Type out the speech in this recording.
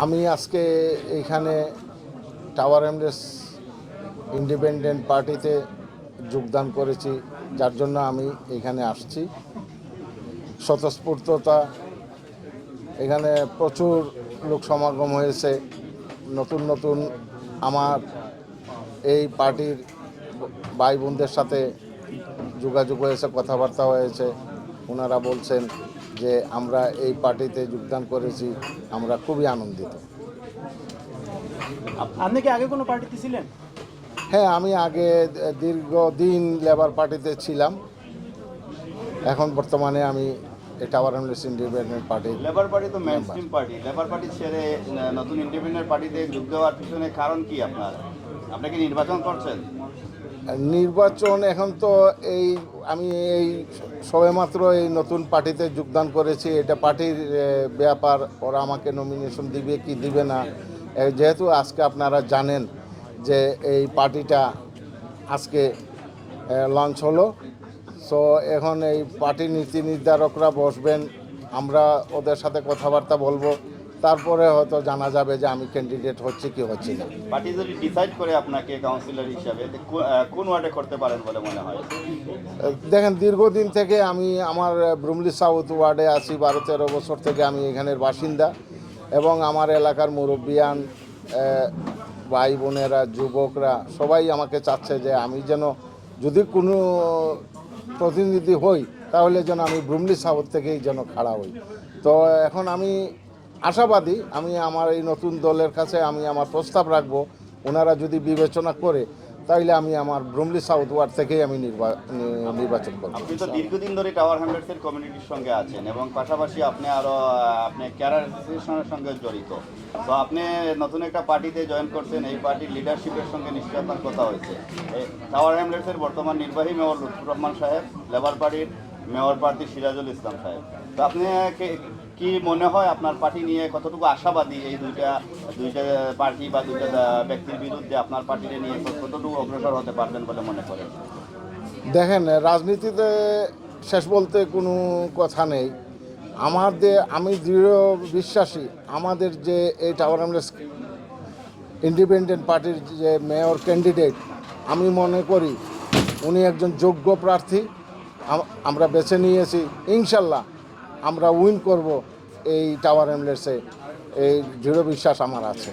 আমি আজকে এইখানে টাওয়ার হ্যামলেস ইন্ডিপেন্ডেন্ট পার্টিতে যোগদান করেছি, যার জন্য আমি এখানে আসছি। স্বতঃস্ফূর্ততা, এখানে প্রচুর লোক সমাগম হয়েছে। নতুন নতুন আমার এই পার্টির ভাই বোনদের সাথে যোগাযোগ হয়েছে, কথাবার্তা হয়েছে। ওনারা বলছেন যে আমরা এই পার্টিতে যোগদান করেছি, আমরা খুবই আনন্দিত। আপনি কি আগে কোনো পার্টিতে ছিলেন? হ্যাঁ, আমি আগে দীর্ঘদিন লেবার পার্টিতে ছিলাম। এখন বর্তমানে আমি tower হ্যামলেস independent party. Labour party তো মেইনস্ট্রিম পার্টি, লেবার পার্টি ছেড়ে নতুন ইন্ডিপেন্ডেন্ট পার্টিতে যোগ দেওয়ার পিছনে কারণ কি আপনার? আপনি কি নির্বাচন করছেন? নির্বাচন এখন তো আমি এই সবেমাত্র এই নতুন পার্টিতে যোগদান করেছি। এটা পার্টির ব্যাপার, ওরা আমাকে নমিনেশন দিবে কি দিবে না। যেহেতু আজকে আপনারা জানেন যে এই পার্টিটা আজকে লঞ্চ হলো, সো এখন এই পার্টি নীতি নির্ধারকরা বসবেন, আমরা ওদের সাথে কথাবার্তা বলবো, তারপরে হয়তো জানা যাবে যে আমি ক্যান্ডিডেট হচ্ছে কি হচ্ছে না। পার্টি যদি ডিসাইড করে আপনাকে কাউন্সিলর হিসাবে, কোন ওয়ার্ডে করতে পারেন বলে মনে হয়? দেখেন, দীর্ঘদিন থেকে আমি আমার ব্রুমলি সাউথ ওয়ার্ডে আছি। 12-13 বছর থেকে আমি এখানের বাসিন্দা, এবং আমার এলাকার মুরব্বিয়ান, ভাই বোনেরা, যুবকরা সবাই আমাকে চাচ্ছে যে আমি যেন, যদি কোনো প্রতিনিধি হই, তাহলে যেন আমি ব্রুমলি সাউথ থেকেই যেন খাড়া হই। তো এখন আমি আশাবাদী, আমি আমার এই নতুন দলের কাছে আমি আমার প্রস্তাব রাখবো। ওনারা যদি বিবেচনা করে, তাইলে আমি আমার ব্রুমলি সাউথ ওয়ার্ড থেকেই আমি নির্বাচন করব। আপনি তো দীর্ঘদিন ধরে টাওয়ার হ্যামলেটসের কমিউনিটির সঙ্গে আছেন, এবং পাশাপাশি আপনি আপনি ক্যারার অ্যাসোসিয়েশনের সঙ্গে জড়িত। তো আপনি নতুন একটা পার্টিতে জয়েন করছেন, এই পার্টির লিডারশিপের সঙ্গে নিশ্চয়ই আপনার কথা হয়েছে। টাওয়ার হ্যামলেটসের বর্তমান নির্বাহী মেয়র লুৎফুর রহমান সাহেব, লেবার পার্টির মেয়র প্রার্থী সিরাজুল ইসলাম সাহেব। তো আপনি কি মনে হয় আপনার পার্টি নিয়ে কতটুকু আশাবাদী? এই দুইটা পার্টি বা দুইটা ব্যক্তির বিরুদ্ধে আপনার পার্টিকে নিয়ে কতটুকু অগ্রসর হতে পারবেন বলে মনে করেন? দেখেন, রাজনীতিতে শেষ বলতে কোনো কথা নেই। আমি দৃঢ় বিশ্বাসী, আমাদের যে এই টাওয়ার হ্যামলেস ইন্ডিপেন্ডেন্ট পার্টির যে মেয়র ক্যান্ডিডেট, আমি মনে করি উনি একজন যোগ্য প্রার্থী। আমরা বেছে নিয়েছি, ইনশাল্লাহ আমরা উইন করব এই টাওয়ার হ্যামলেটসে, এই দৃঢ় বিশ্বাস আমার আছে।